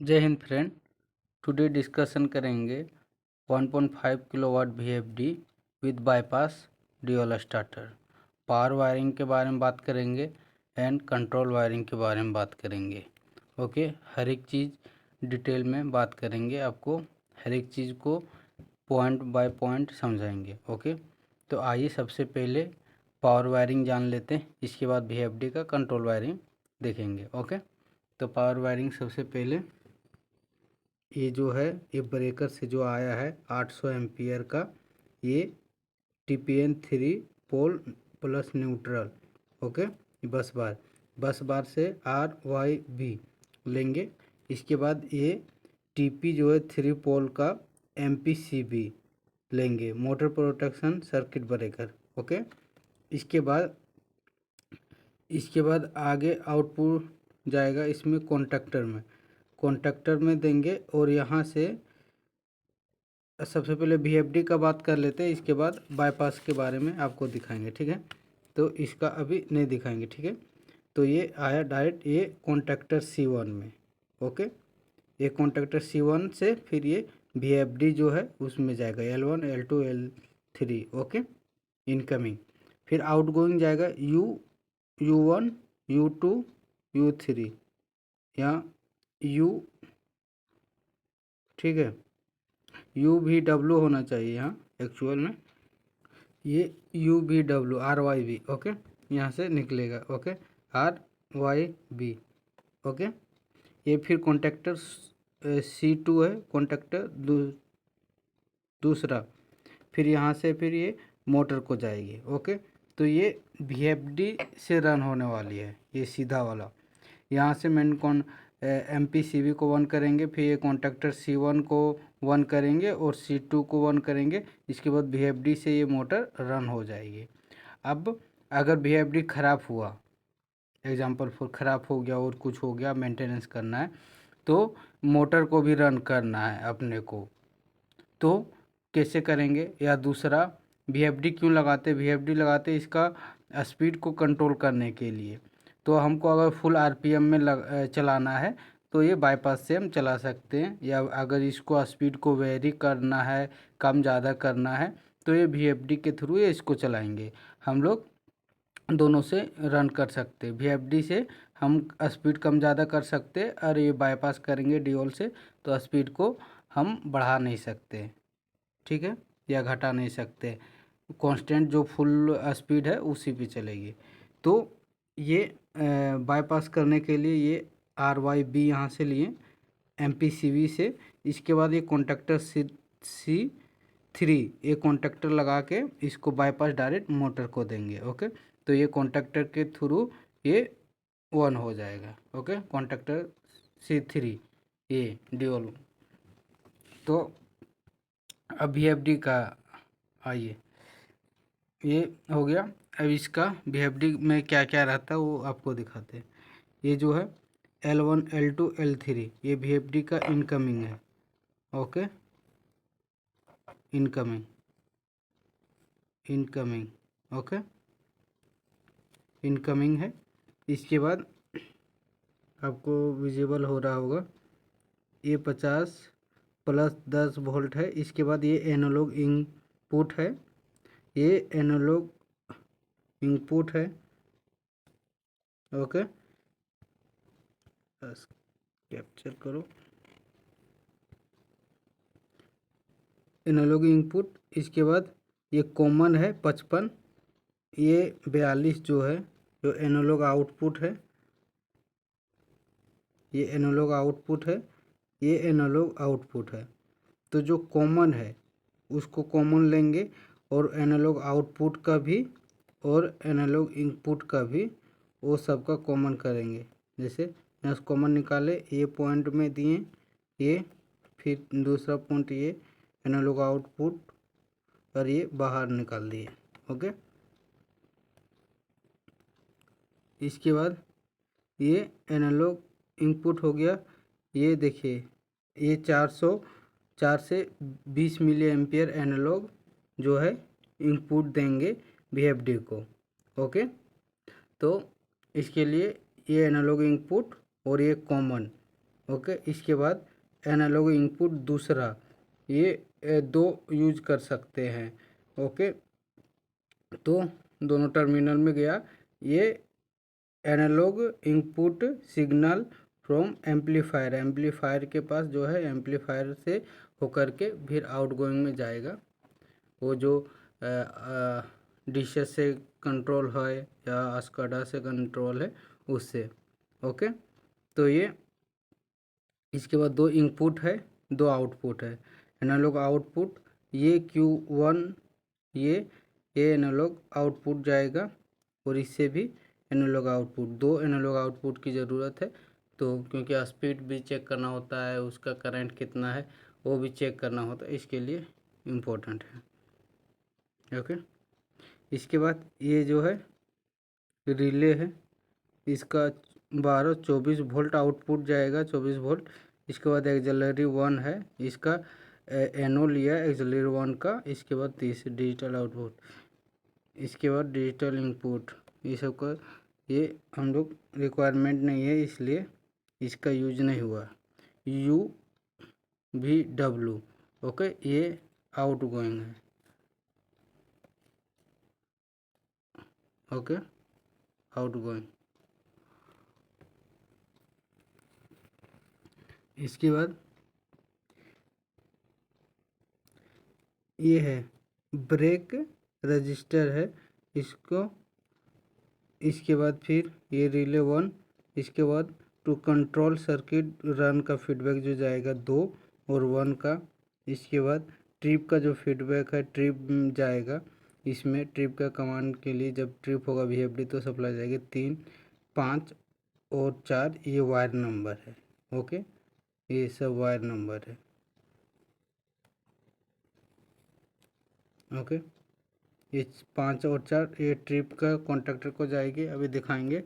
जय Hind friend. Today discussion करेंगे 1.5 kilowatt VFD with bypass dual starter. Power wiring के बारे में बात करेंगे एंड कंट्रोल वायरिंग के बारे में बात करेंगे। ओके, हर एक चीज़ डिटेल में बात करेंगे, आपको हर एक चीज़ को पॉइंट बाय पॉइंट समझाएंगे। ओके, तो आइए सबसे पहले पावर वायरिंग जान लेते हैं, इसके बाद VFD का कंट्रोल वायरिंग देखेंगे। ओके, तो पावर वायरिंग सबसे पहले ये जो है ये ब्रेकर से जो आया है 800 एम्पियर का, ये TPN 3 पोल प्लस न्यूट्रल। ओके, बस बार से RYB लेंगे। इसके बाद ये TP जो है 3 पोल का MPCB लेंगे, motor protection circuit breaker. Okay, इसके बाद आगे आउटपुट जाएगा इसमें कॉन्टैक्टर में देंगे। और यहाँ से सबसे पहले VFD का बात कर लेते हैं, इसके बाद बाईपास के बारे में आपको दिखाएंगे। ठीक है, तो इसका अभी नहीं दिखाएंगे। ठीक है, तो ये आया डायरेक्ट ये कॉन्टैक्टर C1 में। ओके, ये कॉन्टैक्टर C1 से फिर ये VFD जो है उसमें जाएगा L1 L2 L3। Okay, incoming. फिर आउटगोइंग जाएगा U1 U2 U3 या U। ठीक है, UVW होना चाहिए यहाँ एक्चुअल में, ये UVW RYB। ओके, यहाँ से निकलेगा। Okay, RYB। ओके, ये फिर कॉन्टैक्टर C2 है, कॉन्टैक्टर दूसरा। फिर यहाँ से फिर ये मोटर को जाएगी। ओके, तो ये VFD से रन होने वाली है, ये सीधा वाला। यहाँ से मेन MPCB को 1 करेंगे, फिर ये कॉन्टैक्टर C1 को 1 करेंगे और C2 को 1 करेंगे। इसके बाद VFD से ये मोटर रन हो जाएगी। अब अगर VFD ख़राब हुआ, एग्जाम्पल फॉर ख़राब हो गया और कुछ हो गया, मेंटेनेंस करना है, तो मोटर को भी रन करना है अपने को, तो कैसे करेंगे? या दूसरा VFD क्यों लगाते? VFD लगाते इसका स्पीड को कंट्रोल करने के लिए। तो हमको अगर फुल RPM में चलाना है तो ये बाईपास से हम चला सकते हैं, या अगर इसको स्पीड को वेरी करना है, कम ज़्यादा करना है, तो ये VFD के थ्रू ये इसको चलाएंगे। हम लोग दोनों से रन कर सकते हैं। VFD से हम स्पीड कम ज़्यादा कर सकते हैं, और ये बाईपास करेंगे ड्यूल से तो स्पीड को हम बढ़ा नहीं सकते। ठीक है, या घटा नहीं सकते, कांस्टेंट जो फुल स्पीड है उसी पे चलेगी। तो ये बाईपास करने के लिए ये RYB यहाँ से लिए MPCB से। इसके बाद ये कॉन्टैक्टर C3 ये कॉन्टैक्टर लगा के इसको बाईपास डायरेक्ट मोटर को देंगे। ओके, तो ये कॉन्टैक्टर के थ्रू ये 1 हो जाएगा। ओके, कॉन्टैक्टर C3 ये ड्यूल। तो अब VFD का आइए, ये हो गया। अब इसका VFD में क्या क्या रहता है वो आपको दिखाते हैं। ये जो है L1 L2 L3 ये VFD का इनकमिंग है। ओके, इनकमिंग ओके, इनकमिंग है। इसके बाद आपको विजिबल हो रहा होगा, ये 50 प्लस 10 वोल्ट है। इसके बाद ये एनालॉग इनपुट है, ये एनालॉग इनपुट है। ओके, बस कैप्चर करो एनालॉग इनपुट। इसके बाद ये कॉमन है 55, ये 42 जो है जो एनालॉग आउटपुट है, ये एनालॉग आउटपुट है, ये एनालॉग आउटपुट है। तो जो कॉमन है उसको कॉमन लेंगे, और एनालॉग आउटपुट का भी और एनालॉग इनपुट का भी वो सबका कॉमन करेंगे। जैसे यहाँ से कॉमन निकाले, ये पॉइंट में दिए ये, फिर दूसरा पॉइंट ये एनालॉग आउटपुट, और ये बाहर निकाल दिए। ओके, इसके बाद ये एनालॉग इनपुट हो गया। ये देखिए, ये 4 से 20 मिली एम्पियर एनालॉग जो है इनपुट देंगे VFD को। ओके, तो इसके लिए ये एनालॉग इनपुट और ये कॉमन ओके। इसके बाद एनालॉग इनपुट दूसरा, ये दो यूज कर सकते हैं। ओके, तो दोनों टर्मिनल में गया, ये analog input signal from amplifier, amplifier के पास जो है एम्पलीफायर से होकर के फिर आउटगोइंग में जाएगा। वो जो डिशेस से कंट्रोल है या स्काडा से कंट्रोल है उससे। ओके, तो ये इसके बाद दो इनपुट है, दो आउटपुट है। एनालॉग आउटपुट ये Q1, ये एनालॉग आउटपुट जाएगा और इससे भी एनालॉग आउटपुट, दो एनालॉग आउटपुट की ज़रूरत है। तो क्योंकि स्पीड भी चेक करना होता है, उसका करंट कितना है वो भी चेक करना होता है, इसके लिए इम्पोर्टेंट है। ओके, इसके बाद ये जो है रिले है, इसका 24 वोल्ट आउटपुट जाएगा, 24 वोल्ट। इसके बाद एक्सिलरी 1 है, इसका एनो लिया एक्सिलरी 1 का। इसके बाद 30 डिजिटल आउटपुट, इसके बाद डिजिटल इनपुट। ये सब का ये हम लोग रिक्वायरमेंट नहीं है, इसलिए इसका यूज नहीं हुआ। UVW, ओके, ये आउट गोइंग है। Okay, out going. इसके बाद ये है ब्रेक रजिस्टर है, इसको। इसके बाद फिर ये रिले 1। इसके बाद टू कंट्रोल सर्किट रन का फीडबैक जो जाएगा 2 और 1 का। इसके बाद ट्रिप का जो फीडबैक है, ट्रिप जाएगा इसमें। ट्रिप का कमांड के लिए जब ट्रिप होगा VFD तो सप्लाई जाएगी 3, 5 और 4, ये वायर नंबर है। ओके, ये सब वायर नंबर है। ओके, ये 5 और 4 ये ट्रिप का कॉन्ट्रैक्टर को जाएगी, अभी दिखाएंगे।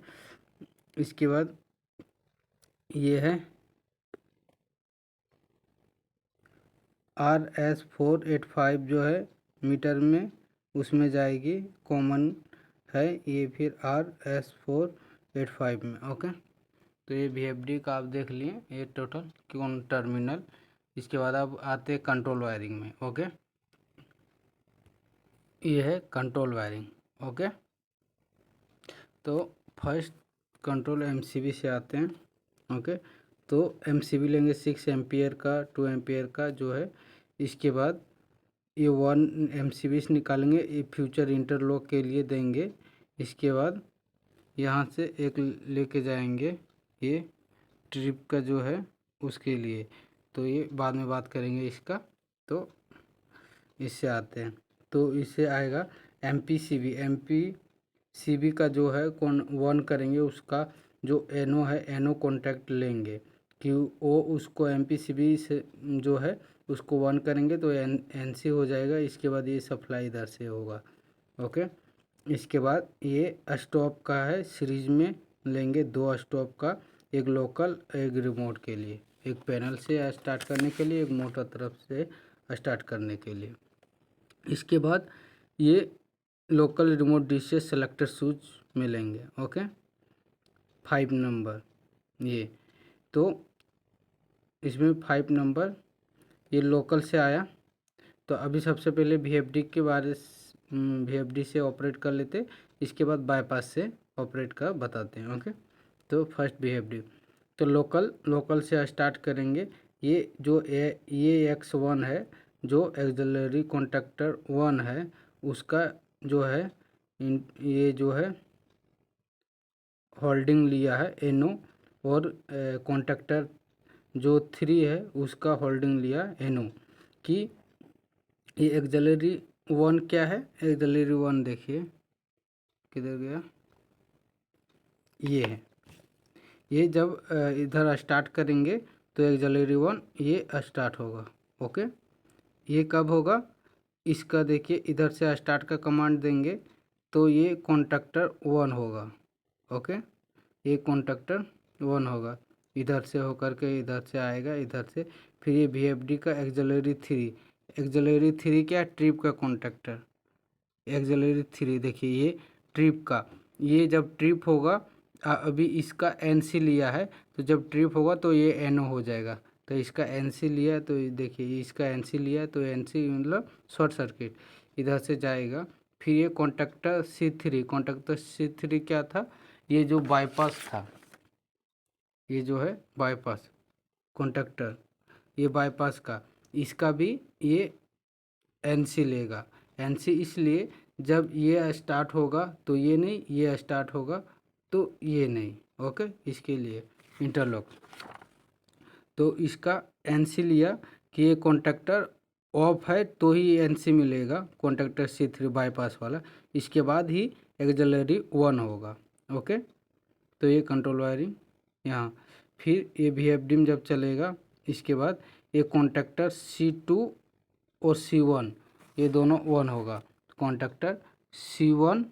इसके बाद ये है RS485 जो है मीटर में, उसमें जाएगी, कॉमन है ये, फिर RS485 में। ओके, तो ये VFD का आप देख लिए, ये टोटल कौन टर्मिनल। इसके बाद अब आते कंट्रोल वायरिंग में। ओके, ये है कंट्रोल वायरिंग। ओके, तो फर्स्ट कंट्रोल MCB से आते हैं। ओके, तो MCB लेंगे 6 एम्पियर का, 2 एम्पियर का जो है। इसके बाद ये 1 MCB से निकालेंगे, ये फ्यूचर इंटरलॉक के लिए देंगे। इसके बाद यहाँ से एक लेके जाएंगे ये ट्रिप का जो है उसके लिए, तो ये बाद में बात करेंगे इसका। तो इससे आते हैं, तो इससे आएगा MPCB का जो है कौन 1 करेंगे, उसका जो एनो है, एनो कॉन्टैक्ट लेंगे कि वो उसको MPCB से जो है उसको 1 करेंगे तो NC हो जाएगा। इसके बाद ये सप्लाई इधर से होगा। ओके, इसके बाद ये स्टॉप का है, सीरीज में लेंगे 2 स्टॉप का, एक लोकल एक रिमोट के लिए, एक पैनल से स्टार्ट करने के लिए, एक मोटर तरफ से स्टार्ट करने के लिए। इसके बाद ये लोकल रिमोट डिश से सेलेक्टर स्विच में लेंगे। ओके, 5 नंबर ये, तो इसमें 5 नंबर ये लोकल से आया। तो अभी सबसे पहले VFD से ऑपरेट कर लेते, इसके बाद बाईपास से ऑपरेट का बताते हैं। ओके, तो फर्स्ट VFD, तो लोकल से स्टार्ट करेंगे। ये जो ये X1 है, जो एक्सिलरी कॉन्टैक्टर 1 है, उसका जो है ये जो है होल्डिंग लिया है एनो, और कॉन्टैक्टर जो 3 है उसका होल्डिंग लिया एनो। कि ये एक्सिलरी 1 क्या है, एक्सिलरी 1 देखिए किधर गया, ये है। ये जब इधर स्टार्ट करेंगे तो एक्सिलरी 1 ये स्टार्ट होगा। ओके, ये कब होगा, इसका देखिए इधर से स्टार्ट का कमांड देंगे तो ये कॉन्टैक्टर 1 होगा। ओके, ये कॉन्टैक्टर 1 होगा, इधर से होकर के इधर से आएगा, इधर से। फिर ये VFD का एक्सिलरी 3 क्या, ट्रिप का कॉन्टैक्टर एक्सिलरी 3, देखिए ये ट्रिप का, ये जब ट्रिप होगा, अभी इसका NC लिया है तो जब ट्रिप होगा तो ये NO हो जाएगा। तो इसका NC लिया तो देखिए इसका NC लिया तो NC मतलब शॉर्ट सर्किट इधर से जाएगा। फिर ये कॉन्टैक्टर C3 क्या था, ये जो बाईपास था, ये जो है बाईपास कॉन्टैक्टर, ये बाईपास का, इसका भी ये NC लेगा। NC इसलिए जब ये स्टार्ट होगा तो ये नहीं, ये स्टार्ट होगा तो ये नहीं। ओके, इसके लिए इंटरलॉक। तो इसका NC लिया कि ये कॉन्टैक्टर ऑफ है तो ही NC मिलेगा, कॉन्टैक्टर C3 बाईपास वाला। इसके बाद ही एक्सिलरी 1 होगा। ओके, तो ये कंट्रोल वायरिंग यहाँ। फिर ये VFD में जब चलेगा, इसके बाद ये कॉन्टैक्टर C2 और C1 ये दोनों 1 होगा। कॉन्टैक्टर C1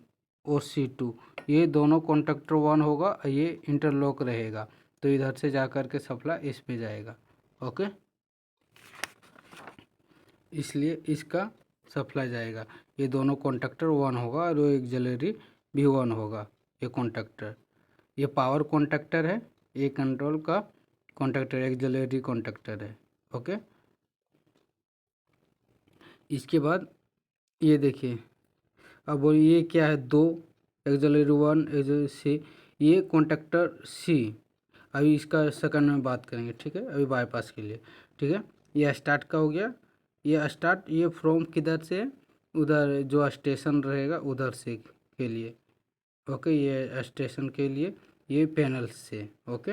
और C2 ये दोनों कॉन्टैक्टर 1 होगा, ये इंटरलॉक रहेगा। तो इधर से जा कर के सप्लाई इस पे जाएगा। ओके, इसलिए इसका सप्लाई जाएगा। ये दोनों कॉन्टैक्टर 1 होगा और वो एक्सिलरी भी 1 होगा। ये कॉन्टैक्टर, ये पावर कॉन्टैक्टर है, ये कंट्रोल का कॉन्टैक्टर एक्सिलरी कॉन्टैक्टर है। ओके, इसके बाद ये देखिए, अब ये क्या है, 2 एक्सिलरी 1 एक्सिलरी C, ये कॉन्टैक्टर C। अभी इसका सेकंड में बात करेंगे, ठीक है, अभी बाईपास के लिए। ठीक है, ये स्टार्ट का हो गया। ये स्टार्ट ये फ्रॉम किधर से, उधर जो स्टेशन रहेगा उधर से के लिए। ओके, ये स्टेशन के लिए ये पैनल से। ओके,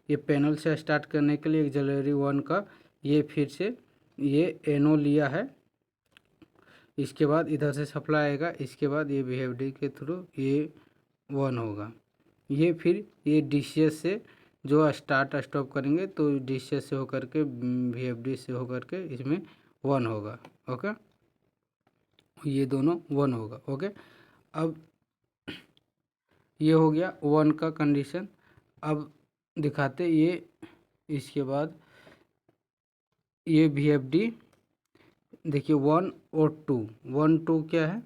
ये पैनल से स्टार्ट करने के लिए एक्सिलरी 1 का ये फिर से ये NO लिया है। इसके बाद इधर से सप्लाई आएगा। इसके बाद ये VFD के थ्रू ये 1 होगा। ये फिर ये DCS से जो स्टार्ट स्टॉप करेंगे तो DCS से होकर के VFD से होकर के इसमें 1 होगा। ओके, ये दोनों 1 होगा। ओके, अब ये हो गया 1 का कंडीशन। अब दिखाते ये, इसके बाद ये VFD देखिए 1 और 2, 1 2 क्या है,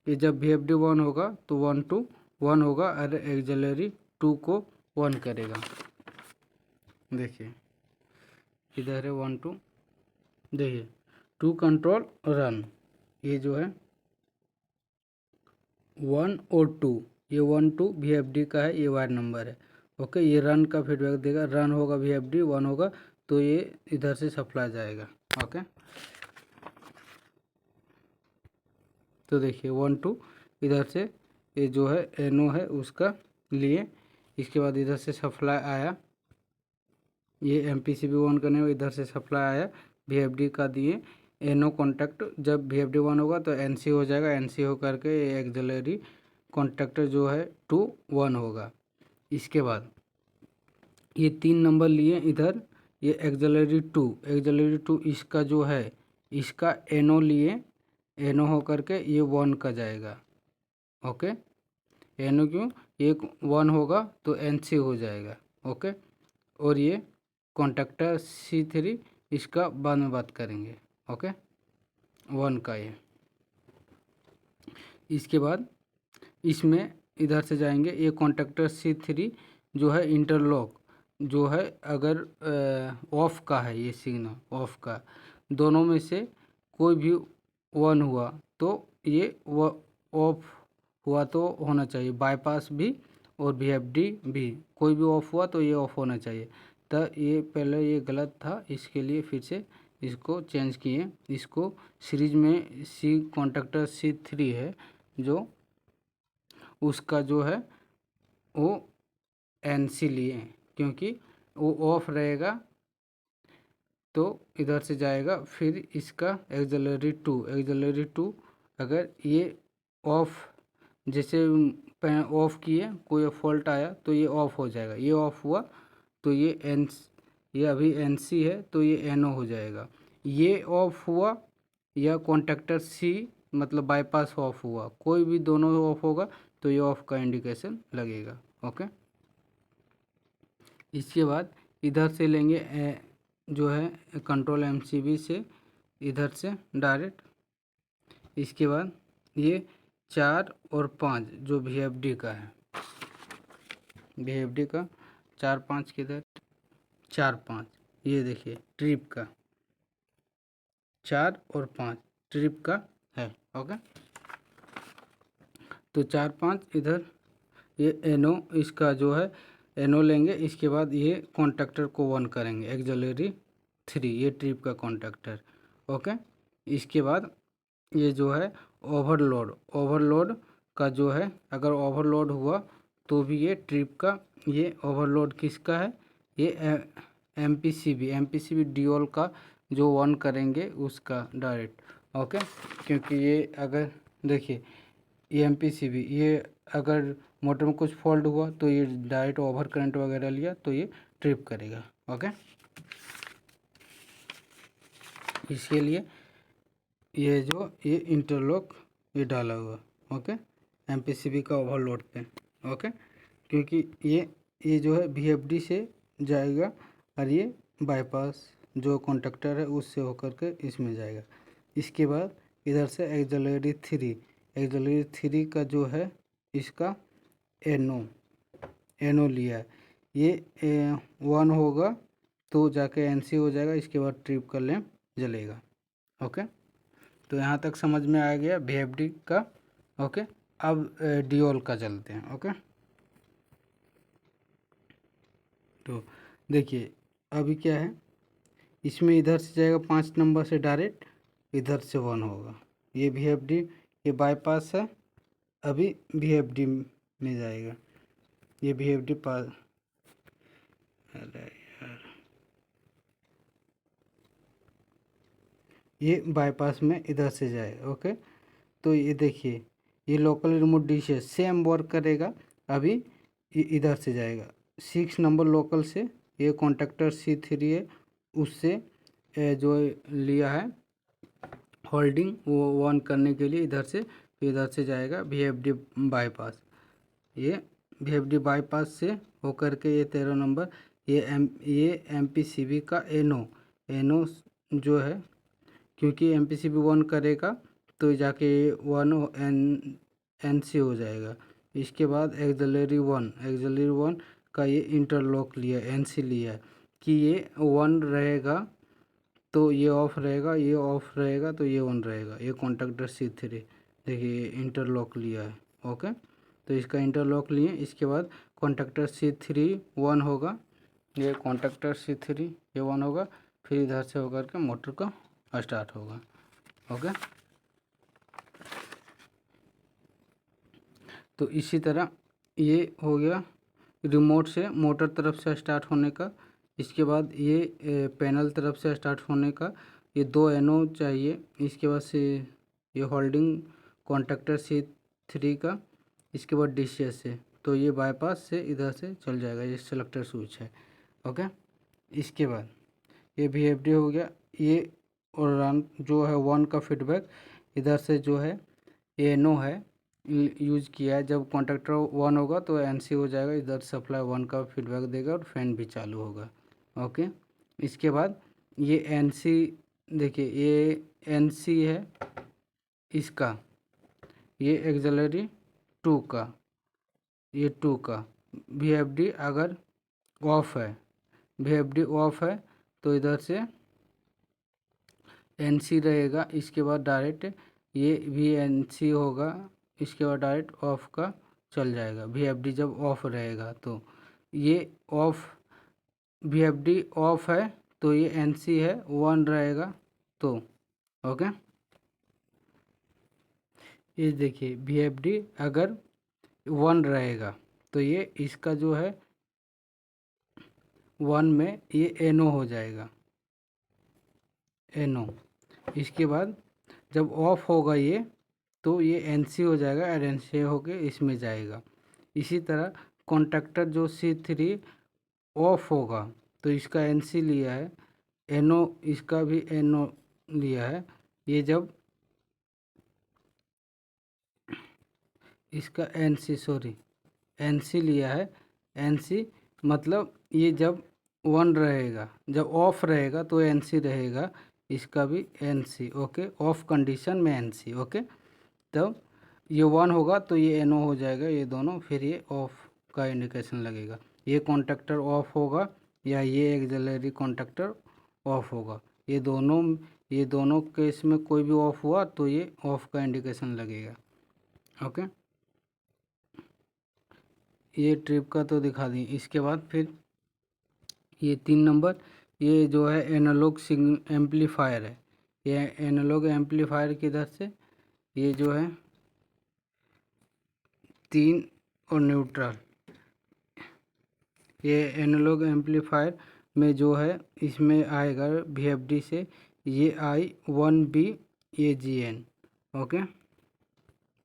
ये जब VFD 1 होगा तो 1 2 1 होगा और एक्सिलरी 2 को 1 करेगा। देखिए इधर है 1 2, देखिए 2 कंट्रोल रन, ये जो है 1 और 2, ये 1 2 VFD का है, ये वायर नंबर है। ओके, ये रन का फीडबैक देगा, रन होगा VFD 1 होगा तो ये इधर से सप्लाई जाएगा। ओके, तो देखिए 1 2 इधर से ये जो है NO है उसका लिए। इसके बाद इधर से सप्लाई आया, ये MPCB ऑन करने में इधर से सप्लाई आया, VFD का दिए NO कॉन्टैक्ट। जब VFD 1 होगा तो NC हो जाएगा, NC हो करके ये एक्सिलरी कॉन्टैक्टर जो है 2 1 होगा। इसके बाद ये 3 नंबर लिए इधर, ये एक्सिलरी 2 इसका जो है इसका NO लिए, NO हो करके ये 1 का जाएगा। ओके, NO क्यों, एक 1 होगा तो NC हो जाएगा। ओके, और ये कॉन्टैक्टर C3 इसका बाद में बात करेंगे। ओके, 1 का ये। इसके बाद इसमें इधर से जाएंगे, ये कॉन्टैक्टर C3 जो है इंटरलॉक जो है, अगर ऑफ का है, ये सिग्नल ऑफ का, दोनों में से कोई भी 1 हुआ तो ये ऑफ हुआ तो होना चाहिए, बाईपास भी और VFD भी, कोई भी ऑफ हुआ तो ये ऑफ होना चाहिए। तो ये पहले ये गलत था, इसके लिए फिर से इसको चेंज किए। इसको सीरीज में कॉन्टैक्टर C3 है जो, उसका जो है वो NC लिए, क्योंकि वो ऑफ रहेगा तो इधर से जाएगा। फिर इसका एक्सिलरी 2 अगर ये ऑफ, जैसे ऑफ किए कोई फॉल्ट आया तो ये ऑफ हो जाएगा, ये ऑफ हुआ तो ये अभी NC है तो ये NO हो जाएगा। ये ऑफ हुआ या कॉन्टैक्टर C मतलब बाईपास ऑफ हुआ, कोई भी दोनों ऑफ होगा तो ये ऑफ का इंडिकेशन लगेगा। ओके, इसके बाद इधर से लेंगे जो है कंट्रोल MCB से इधर से डायरेक्ट। इसके बाद ये 4 और 5 जो VFD का है, VFD का 4 5 किधर, 4 5, ये देखिए ट्रिप का 4 और 5 ट्रिप का है। ओके, तो 4 5 इधर ये एनो, इसका जो है एनो लेंगे, इसके बाद ये कॉन्टैक्टर को 1 करेंगे, एक्सिलरी 3 ये ट्रिप का कॉन्टैक्टर। ओके, इसके बाद ये जो है ओवरलोड का जो है, अगर ओवरलोड हुआ तो भी ये ट्रिप का, ये ओवरलोड किसका है, ये एमपीसीबी ड्यूल का जो 1 करेंगे उसका डायरेक्ट। ओके, क्योंकि ये अगर देखिए ये एमपीसीबी, ये अगर मोटर में कुछ फॉल्ट हुआ तो ये डायरेक्ट ओवर करंट वगैरह लिया तो ये ट्रिप करेगा। ओके, इसके लिए ये इंटरलॉक ये डाला हुआ। ओके, एमपीसीबी का ओवरलोड पे। ओके, क्योंकि ये जो है वीएफडी से जाएगा और ये बाईपास जो कॉन्टैक्टर है उससे होकर के इसमें जाएगा। इसके बाद इधर से एक्सिलरी 3 का जो है इसका एनो लिया है, ये 1 होगा तो जाके एनसी हो जाएगा, इसके बाद ट्रिप का लैंप जलेगा। ओके, तो यहाँ तक समझ में आ गया वीएफडी का। ओके, अब डियोल का चलते हैं। ओके, तो देखिए अभी क्या है, इसमें इधर से जाएगा 5 नंबर से डायरेक्ट, इधर से 1 होगा, ये वीएफडी, ये बाईपास है, अभी वीएफडी में जाएगा, ये वीएफडी पास, अरे यार ये बाईपास में इधर से जाएगा। ओके, तो ये देखिए ये लोकल रिमोट डिश है, सेम वर्क करेगा, अभी ये इधर से जाएगा 6 नंबर लोकल से, ये कॉन्टैक्टर C3 है, उससे जो लिया है होल्डिंग वो 1 करने के लिए इधर से जाएगा वीएफडी बाईपास, ये वीएफडी बाईपास से होकर के ये 13 नंबर ये एमपीसीबी का एनो जो है, क्योंकि एमपीसीबी 1 करेगा तो जाके 1 एनसी हो जाएगा। इसके बाद एक्सिलरी 1 का ये इंटरलॉक लिया, एनसी लिया कि ये 1 रहेगा तो ये ऑफ रहेगा, ये ऑफ रहेगा तो ये ऑन रहेगा, ये कॉन्टैक्टर C3 देखिए इंटरलॉक लिया है। ओके, तो इसका इंटरलॉक लिए, इसके बाद कॉन्टैक्टर C3 1 होगा, ये कॉन्टैक्टर C3 ये 1 होगा, फिर इधर से होकर के मोटर का स्टार्ट होगा। ओके, तो इसी तरह ये हो गया रिमोट से मोटर तरफ से स्टार्ट होने का। इसके बाद ये पैनल तरफ से स्टार्ट होने का, ये 2 एनो चाहिए। इसके बाद से ये होल्डिंग कॉन्टैक्टर C3 का, इसके बाद डीसीएस से, तो ये बाईपास से इधर से चल जाएगा, ये सेलेक्टर स्विच है। ओके, इसके बाद ये वीएफडी हो गया, ये और रन जो है 1 का फीडबैक इधर से जो है एनो है यूज किया है, जब कॉन्टैक्टर 1 होगा तो एनसी हो जाएगा, इधर सप्लाई 1 का फीडबैक देगा और फैन भी चालू होगा। ओके, इसके बाद ये एनसी देखिए, ये एनसी है इसका, ये एक्सिलरी 2 का, ये 2 का वीएफडी अगर ऑफ है, वीएफडी ऑफ है तो इधर से एनसी रहेगा, इसके बाद डायरेक्ट ये वीएनसी होगा, इसके बाद डायरेक्ट ऑफ का चल जाएगा। वीएफडी जब ऑफ रहेगा तो ये ऑफ, वीएफडी ऑफ है तो ये एनसी है 1 रहेगा तो। ओके, ये देखिए वीएफडी अगर 1 रहेगा तो ये इसका जो है 1 में ये एनो हो जाएगा, एनो। इसके बाद जब ऑफ होगा ये तो ये एनसी हो जाएगा और एनसी होके इसमें जाएगा। इसी तरह कॉन्टैक्टर जो C3 ऑफ होगा तो इसका एनसी लिया है, एनो इसका भी एनो लिया है, ये जब इसका एनसी लिया है, एनसी मतलब ये जब 1 रहेगा, जब ऑफ रहेगा तो एनसी रहेगा, इसका भी एनसी। ओके, ऑफ कंडीशन में एनसी। ओके, तब ये 1 होगा तो ये एनो हो जाएगा, ये दोनों, फिर ये ऑफ का इंडिकेशन लगेगा। ये कॉन्टैक्टर ऑफ होगा या ये एक्सिलरी कॉन्टैक्टर ऑफ होगा। ये दोनों केस में कोई भी ऑफ हुआ तो ये ऑफ का इंडिकेशन लगेगा। ओके, ये ट्रिप का तो दिखा दी। इसके बाद फिर ये 3 नंबर, ये जो है एनालॉग एम्पलीफायर है। ये एनालॉग एम्पलीफायर किधर से, ये जो है 3 और न्यूट्रल, ये एनालॉग एम्पलीफायर में जो है इसमें आएगा VFD से ये I1B ये GN। ओके,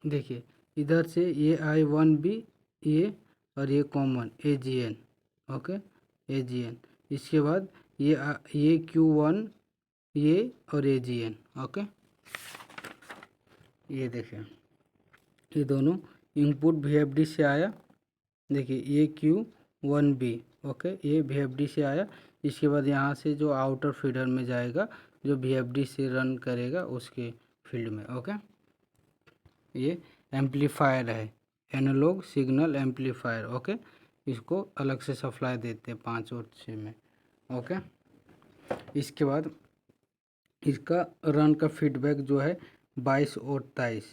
देखिए इधर से ये I1B ये और ये कॉमन AGN। Okay, AGN। इसके बाद ये Q1 ये और AGN। ओके, ये देखिए ये दोनों इनपुट VFD से आया। देखिए ये Q1B। ओके, ये VFD से आया। इसके बाद यहाँ से जो आउटर फीडर में जाएगा जो VFD से रन करेगा उसके फील्ड में। ओके, ये एम्पलीफायर है, एनालॉग सिग्नल एम्पलीफायर। ओके, इसको अलग से सप्लाई देते हैं 5 और 6 में। ओके, इसके बाद इसका रन का फीडबैक जो है 22 और 23,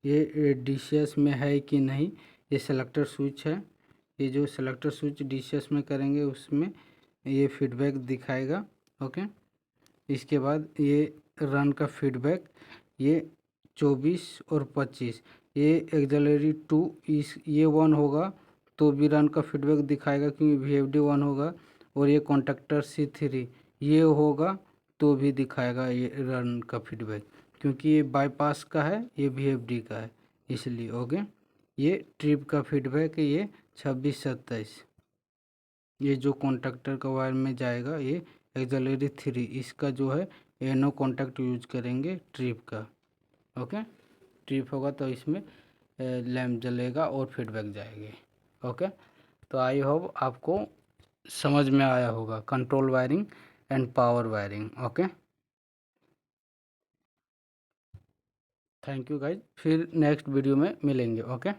ये DCS में है कि नहीं, ये सेलेक्टर स्विच है। ये जो सेलेक्टर स्विच DCS में करेंगे उसमें ये फीडबैक दिखाएगा। ओके, इसके बाद ये रन का फीडबैक ये 24 और 25, ये एक्सिलरी 2 ये 1 होगा तो भी रन का फीडबैक दिखाएगा क्योंकि VFD 1 होगा। और ये कॉन्टैक्टर C3 ये होगा तो भी दिखाएगा ये रन का फीडबैक क्योंकि ये बाईपास का है, ये VFD का है इसलिए। ओके, ये ट्रिप का फीडबैक है ये 26-27, ये जो कॉन्टैक्टर का वायर में जाएगा ये एक्सिलरी 3 इसका जो है एनो कॉन्टैक्ट यूज करेंगे ट्रिप का। ओके, ट्रिप होगा तो इसमें लैम्प जलेगा और फीडबैक जाएगी। ओके, तो आई होप आपको समझ में आया होगा control wiring and power wiring. Okay, thank you guys, फिर नेक्स्ट वीडियो में मिलेंगे। ओके।